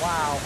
Wow.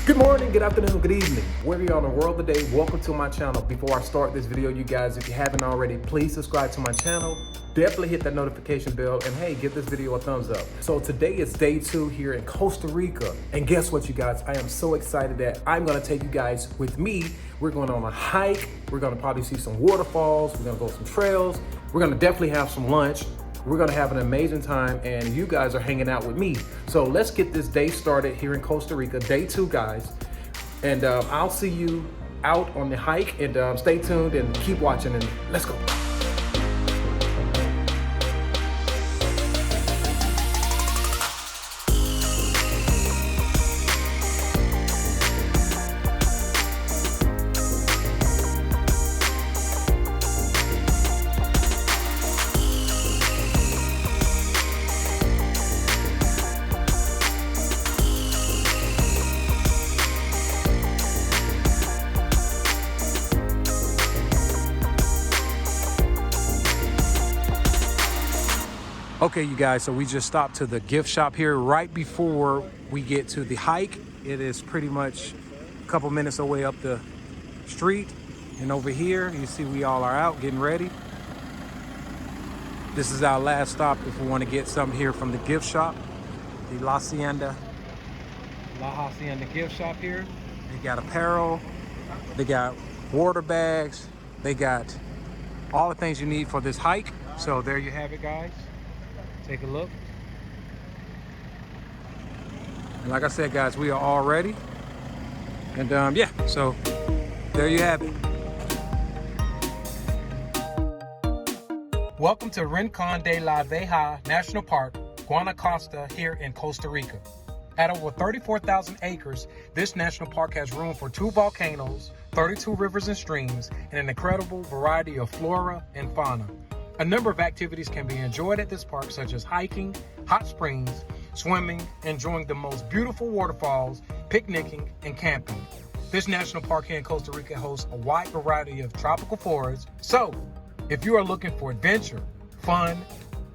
Good morning, good afternoon, good evening. Wherever you're on the world today, welcome to my channel. Before I start this video, you guys, if you haven't already, please subscribe to my channel. Definitely hit that notification bell and hey, give this video a thumbs up. So today is day 2 here in Costa Rica. And guess what, you guys? I am so excited that I'm gonna take you guys with me. We're going on a hike. We're gonna probably see some waterfalls. We're gonna go some trails. We're gonna definitely have some lunch. We're gonna have an amazing time and you guys are hanging out with me. So let's get this day started here in Costa Rica, day 2, guys. And I'll see you out on the hike and stay tuned and keep watching and let's go. Okay, you guys, so we just stopped to the gift shop here right before we get to the hike. It is pretty much a couple minutes away up the street. And over here, you see we all are out getting ready. This is our last stop if we want to get something here from the gift shop. The La Hacienda gift shop here. They got apparel, they got water bags, they got all the things you need for this hike. So there you have it, guys. Take a look. And like I said, guys, we are all ready. And yeah, so there you have it. Welcome to Rincon de la Vieja National Park, Guanacaste here in Costa Rica. At over 34,000 acres, this national park has room for 2 volcanoes, 32 rivers and streams, and an incredible variety of flora and fauna. A number of activities can be enjoyed at this park, such as hiking, hot springs, swimming, enjoying the most beautiful waterfalls, picnicking, and camping. This national park here in Costa Rica hosts a wide variety of tropical forests. So, if you are looking for adventure, fun,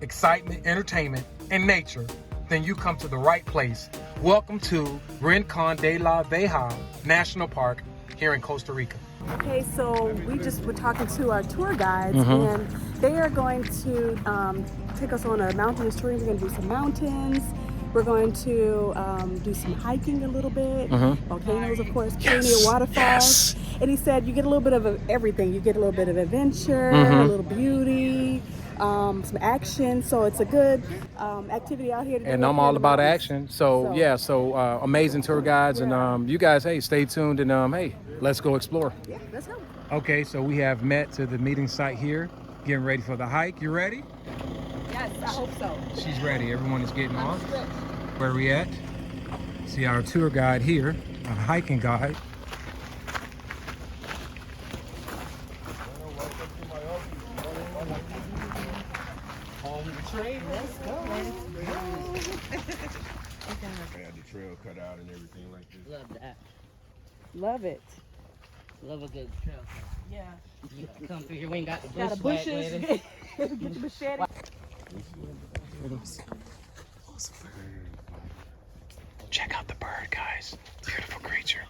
excitement, entertainment, and nature, then you come to the right place. Welcome to Rincon de la Vieja National Park here in Costa Rica. Okay, so we just were talking to our tour guides, and they are going to take us on a mountainous tour. We're going to do some mountains. We're going to do some hiking a little bit. Volcanoes, of course, plenty of waterfalls. Yes. And he said you get a little bit of everything. You get a little bit of adventure, a little beauty, some action. So it's a good activity out here to do. And I'm all about action. So yeah, so amazing tour guides. And you guys, hey, stay tuned and hey, let's go explore. Yeah, let's go. Okay, so we have met to the meeting site here, getting ready for the hike. You ready? Yes, I hope so. She's ready. Everyone is getting off. Where are we at? See our tour guide here, a hiking guide. Let's go. I had the trail cut out and everything like this. Love that. Love it. Love a good trail cut. Yeah. You gotta come through here. We ain't got the bush Got the wet bushes. with it. Get the machete. Check out the bird, guys. Beautiful creature.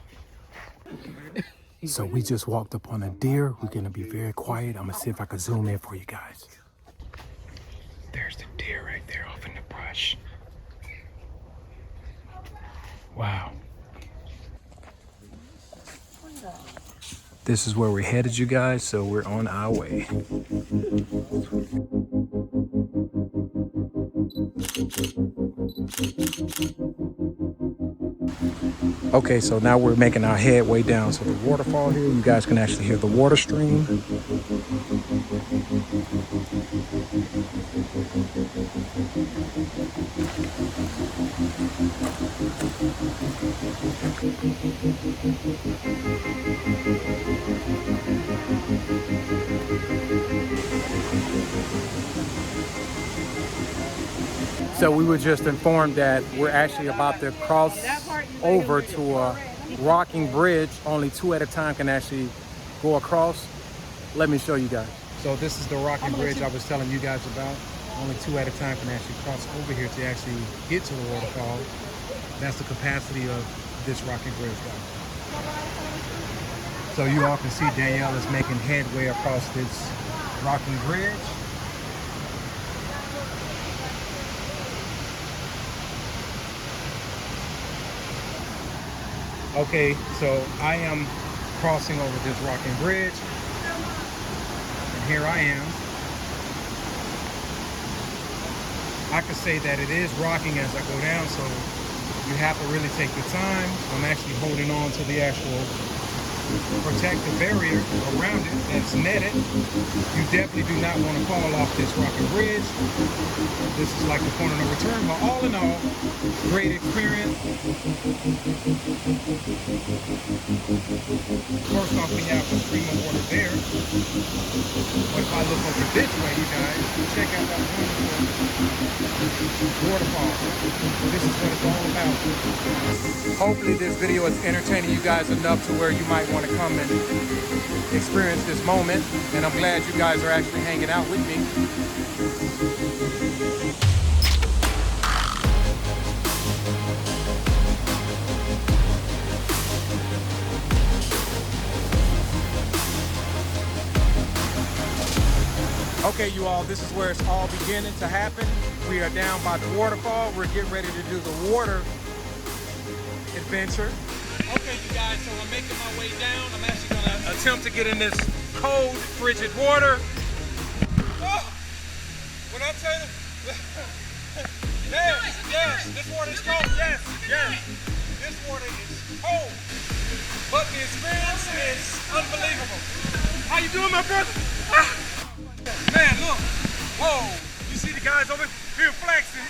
So we just walked up on a deer. We're gonna be very quiet. I'm gonna see if I can zoom in for you guys. There's the deer right there off in the brush. Wow. This is where we're headed, you guys, so we're on our way. Okay, so now we're making our headway down to the waterfall here. You guys can actually hear the water stream. So we were just informed that we're actually about to cross over to a rocking bridge. Only 2 at a time can actually go across. Let me show you guys. So this is the rocking bridge I was telling you guys about. Only 2 at a time can actually cross over here to actually get to the waterfall. That's the capacity of this rocking bridge, guys. So you all can see Danielle is making headway across this rocking bridge. Okay, so I am crossing over this rocking bridge, and here I am. I could say that it is rocking as I go down, so you have to really take the time. I'm actually holding on to the actual protective barrier around it that's netted. You definitely do not want to fall off this rocking bridge. This is like the point of no return, but all in all, great experience. First off, we have the stream of water there. But if I look over this way, you guys, check out that wonderful waterfall. This is what it's all about. Hopefully this video is entertaining you guys enough to where you might want to come and experience this moment, and I'm glad you guys are actually hanging out with me. Okay, you all, this is where it's all beginning to happen. We are down by the waterfall. We're getting ready to do the water adventure. Okay, you guys, so I'm making my way down. I'm actually gonna attempt to get in this cold, frigid water. Oh, when I tell you, yes, this water is cold, yes, this water is cold, but the experience is unbelievable. How you doing, my brother? Man, look, whoa, you see the guys over here flexing.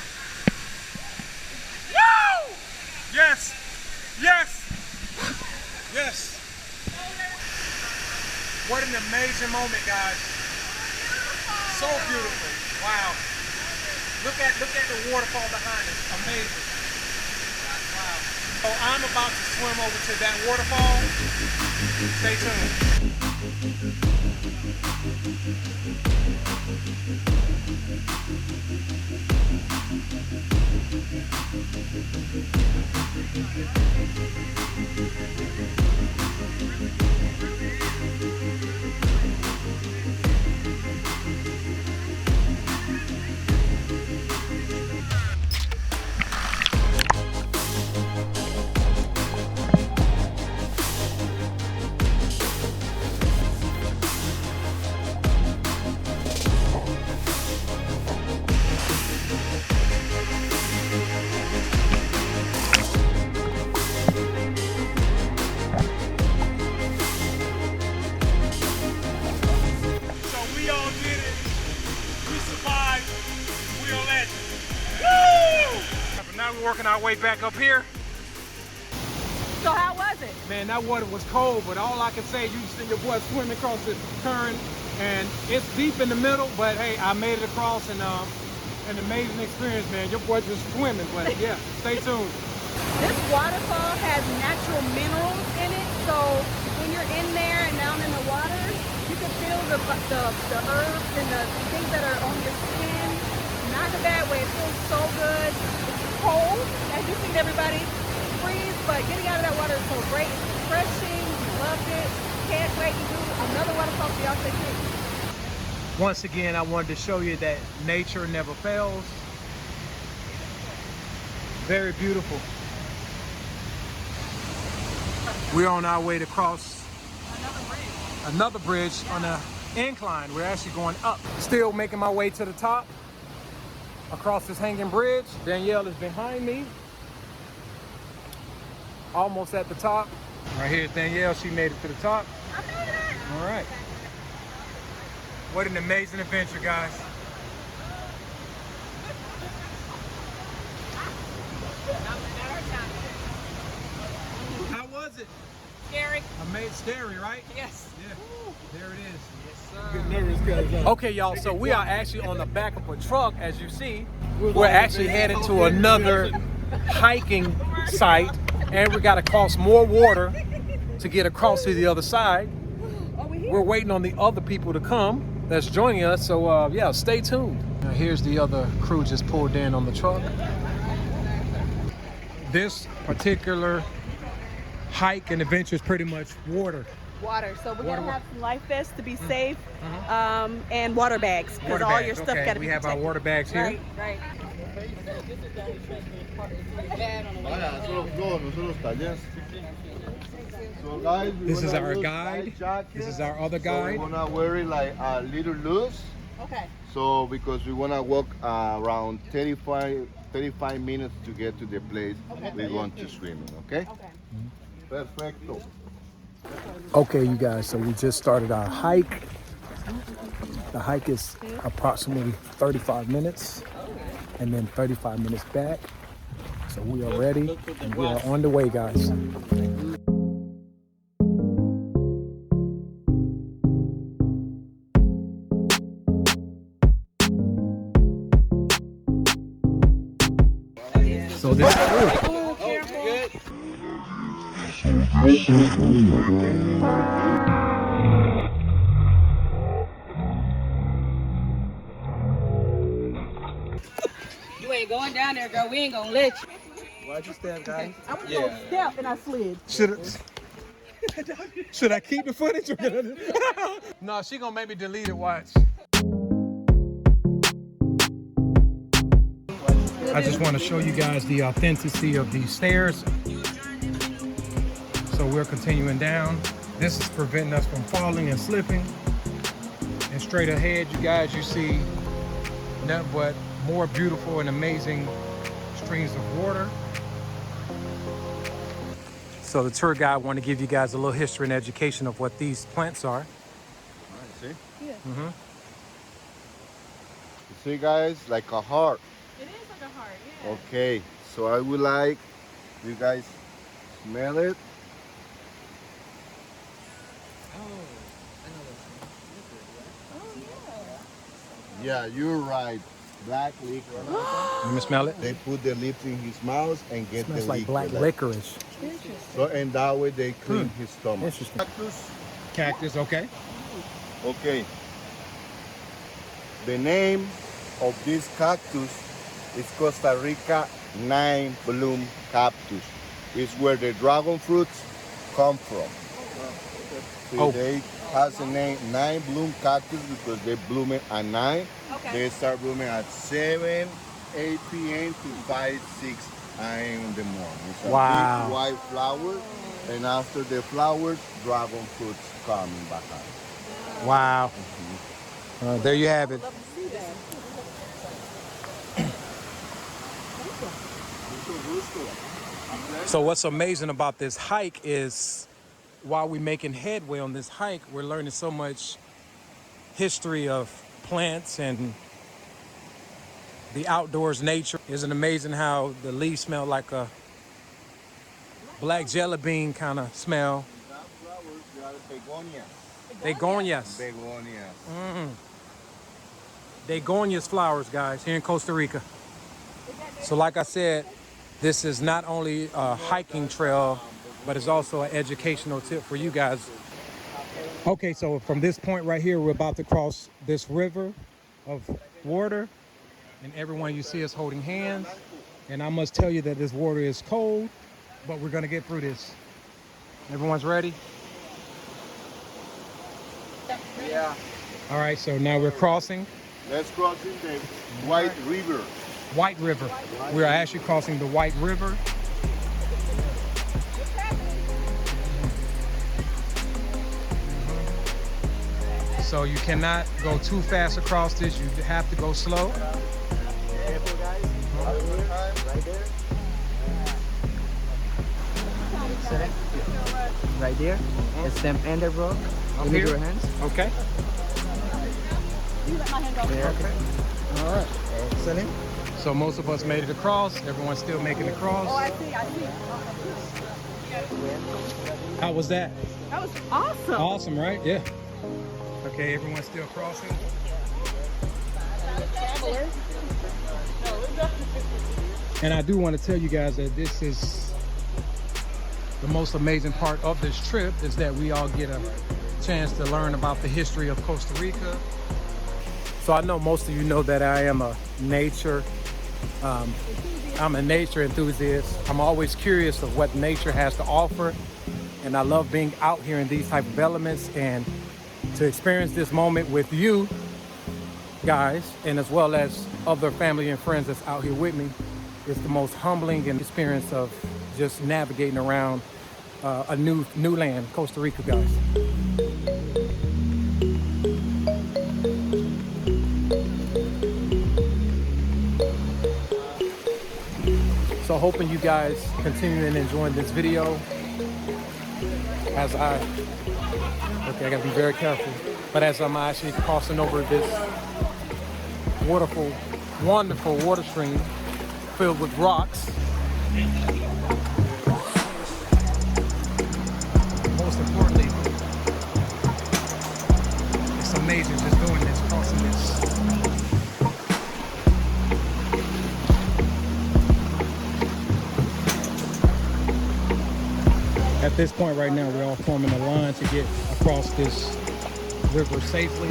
Woo! Yes. What an amazing moment, guys. So beautiful. Wow. Look at the waterfall behind us. Amazing. Wow. So I'm about to swim over to that waterfall. Stay tuned. We're working our way back up here. So how was it? Man, that water was cold, but all I can say, you see your boy swimming across the current, and it's deep in the middle, but hey, I made it across, and an amazing experience, man. Your boy just swimming, but yeah, stay tuned. This waterfall has natural minerals in it, so when you're in there and down in the water, you can feel the herbs and the things that are on your skin. Not in a bad way, it feels so good. Cold, as you see everybody freeze, but getting out of that water is so great. It's refreshing. Loved it. Can't wait to do another waterfall for y'all to see. Once again, I wanted to show you that nature never fails. Very beautiful. We're on our way to cross another bridge on an incline. We're actually going up. Still making my way to the top. Across this hanging bridge. Danielle is behind me. Almost at the top. Right here is Danielle, she made it to the top. I made it! All right. What an amazing adventure, guys. How was it? Scary. Scary, right? Yes. Yeah. There it is. Yes, sir. Okay, y'all, so we are actually on the back of a truck, as you see. We're actually headed to another hiking site, and we got to cross more water to get across to the other side. We're waiting on the other people to come that's joining us, so yeah, stay tuned. Now here's the other crew just pulled in on the truck. This particular hike and adventure is pretty much water. So we're gonna have some life vests to be safe, and water bags because all your stuff gotta be We have our protected. water bags here. Right. So guys, This is our guide. This is our other So guide. we wanna wear it like a little loose. Okay. So because we wanna walk around 35 minutes to get to the place we're going to swim in, okay? Perfecto. Okay, you guys, so we just started our hike. The hike is approximately 35 minutes and then 35 minutes back. So we are ready and we are on the way, guys. So this You ain't going down there, girl. We ain't gonna let you. Watch your step, guys. I went to go step and I slid. should I keep the footage? No, she gonna make me delete it. Watch. I just want to show you guys the authenticity of these stairs. So we're continuing down. This is preventing us from falling and slipping. And straight ahead, you guys, you see nothing but more beautiful and amazing streams of water. So the tour guide wanted to give you guys a little history and education of what these plants are. See? Yeah. You see, guys, like a heart. It is like a heart, yeah. Okay, so I would like you guys smell it. Yeah, you're right. Black liquor. Let me smell it. They put the lips in his mouth and get Smells the like liquor. black licorice. So and that way they clean his stomach. Interesting. Cactus. Cactus, okay. Okay. The name of this cactus is Costa Rica 9 bloom cactus. It's where the dragon fruits come from. So Oh. they has the name 9 bloom cactus because they bloom it at 9. Okay. They start blooming at 7, 8 p.m. to 5, 6 a.m. in the morning. It's a Wow. big white flower, and after the flowers, dragon fruits coming back out. Wow. There you have it. So what's amazing about this hike is while we're making headway on this hike, we're learning so much history of plants and the outdoors nature. Isn't it amazing how the leaves smell like a black jelly bean kind of smell? That flowers, they are begonias. Begonias. Begonias. Begonias flowers, guys, here in Costa Rica. So like I said, this is not only a hiking trail, but it's also an educational tip for you guys. Okay, so from this point right here, we're about to cross this river of water, and everyone you see is holding hands. And I must tell you that this water is cold, but we're gonna get through this. Everyone's ready? Yeah. All right, so now we're crossing Let's cross in the White River. White River. We're actually crossing the White River. So you cannot go too fast across this. You have to go slow. Right there. It's them and the rock. You need here? your hands. Okay. You let my hand go. Yeah. Okay. All right. Excellent. So most of us made it across. Everyone's still making it Oh, across. I see. How was that? That was awesome. Awesome, right? Yeah. Okay, everyone's still crossing. And I do want to tell you guys that this is the most amazing part of this trip, is that we all get a chance to learn about the history of Costa Rica. So I know most of you know that I am a nature enthusiast. I'm always curious of what nature has to offer, and I love being out here in these type of elements, and to experience this moment with you guys, and as well as other family and friends that's out here with me, is the most humbling experience of just navigating around a new land, Costa Rica, guys. So hoping you guys continue and enjoying this video as I gotta be very careful, but as I'm actually crossing over this wonderful water stream filled with rocks. Most importantly, it's amazing just doing this, crossing this. At this point right now, we're all forming a line to get across this river safely.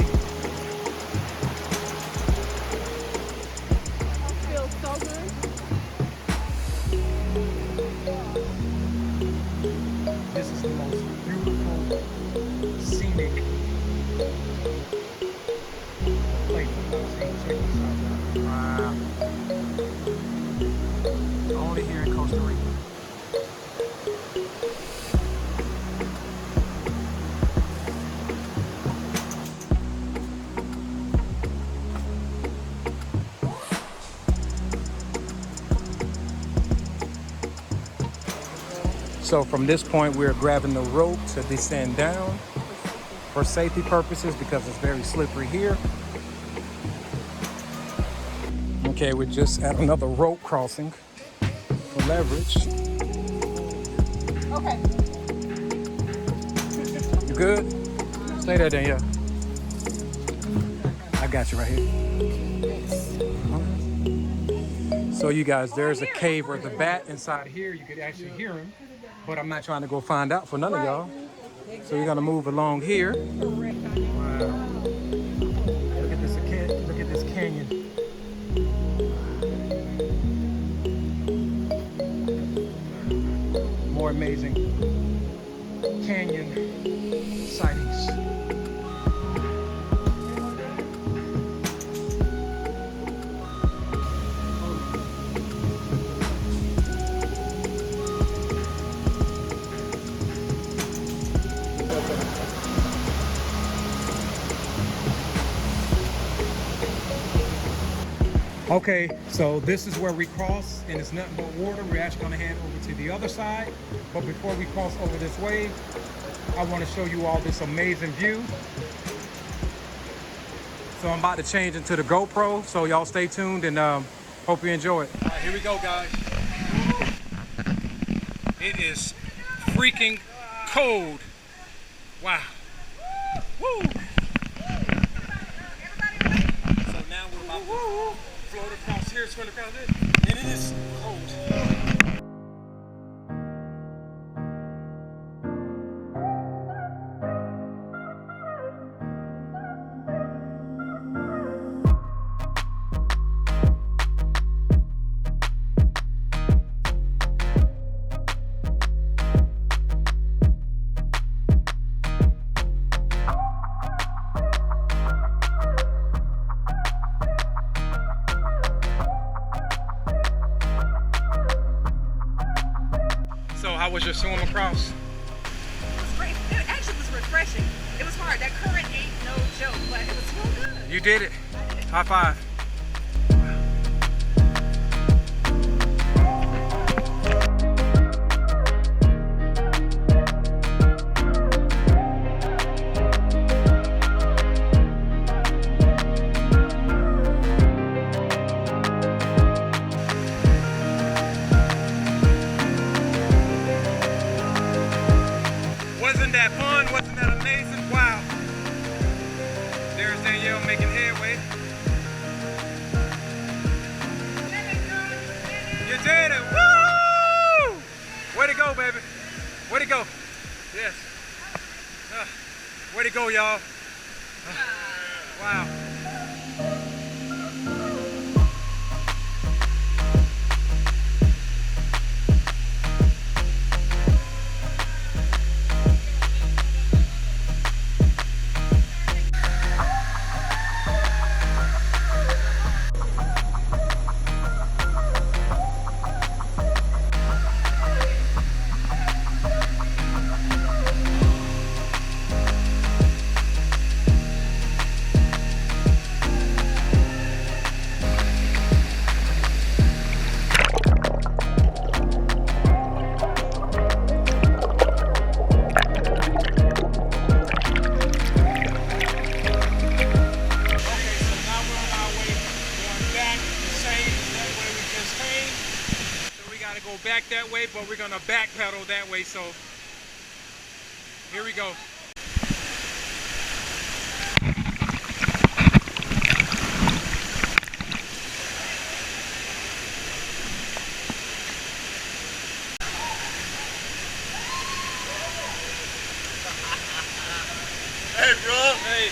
Feels so good. This is the most beautiful, scenic place I've seen. Check this out. Wow. Only here in Costa Rica. So from this point, we're grabbing the rope to descend down for safety purposes because it's very slippery here. Okay, we're just at another rope crossing for leverage. Okay. You good? Stay there, Danielle. I got you right here. So you guys, there's a cave where the bat inside here, you could actually hear him. But I'm not trying to go find out for none of y'all. So we're gonna move along here. Wow. Look at this canyon. More amazing canyon sightings. Okay, so this is where we cross, and it's nothing but water. We're actually gonna head over to the other side. But before we cross over this way, I wanna show you all this amazing view. So I'm about to change into the GoPro, so y'all stay tuned and hope you enjoy it. All right, here we go, guys. It is freaking cold. Wow. Woo! So now we're about to float across here, swim across it, and it is cold. So how was your swim across? It was great. It actually was refreshing. It was hard. That current ain't no joke, but it was so good. You did it. High five. Wasn't that fun? Wasn't that amazing? Wow. There's Danielle making headway. appreciate it. Woo! Way to go, baby. Way to go. Yes. Way to go, y'all. Wow. Go back that way, but we're gonna backpedal that way, so here we go. Hey, bro. Hey.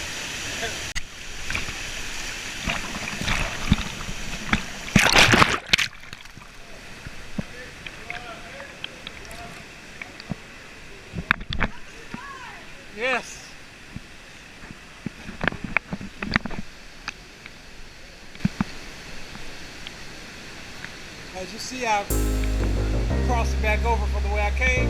Yes. As you see, I'm crossing back over from the way I came.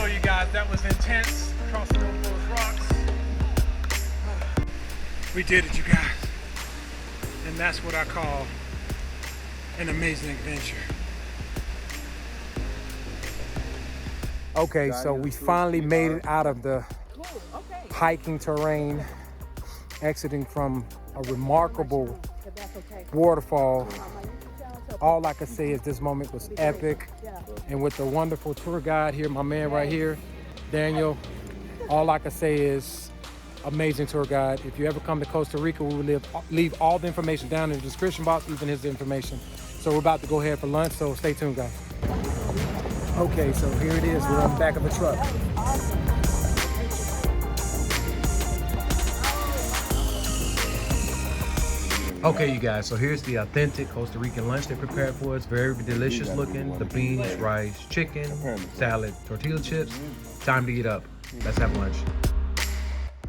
You guys, that was intense, crossing over those rocks. We did it, you guys. And that's what I call an amazing adventure. Okay, so we finally made it out of the hiking terrain, exiting from a remarkable waterfall. All I can say is this moment was epic. And with the wonderful tour guide here, my man right here, Daniel, all I can say is amazing tour guide. If you ever come to Costa Rica, we will leave all the information down in the description box, even his information. So we're about to go ahead for lunch, so stay tuned, guys. Okay, so here it is. We're on the back of a truck. Okay, you guys, so here's the authentic Costa Rican lunch they prepared for us. Very delicious looking. The beans, rice, chicken, salad, tortilla chips. Time to get up. Let's have lunch.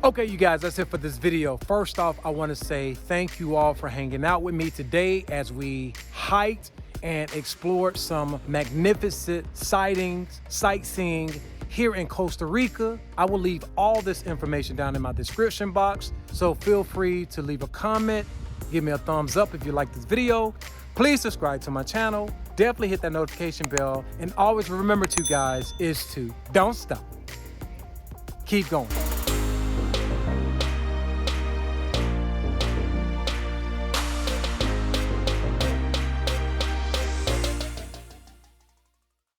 Okay, you guys, that's it for this video. First off, I want to say thank you all for hanging out with me today as we hiked and explored some magnificent sightseeing here in Costa Rica. I will leave all this information down in my description box, so feel free to leave a comment. Give me a thumbs up if you like this video. Please subscribe to my channel. Definitely hit that notification bell. And always remember to, guys, is to don't stop. Keep going.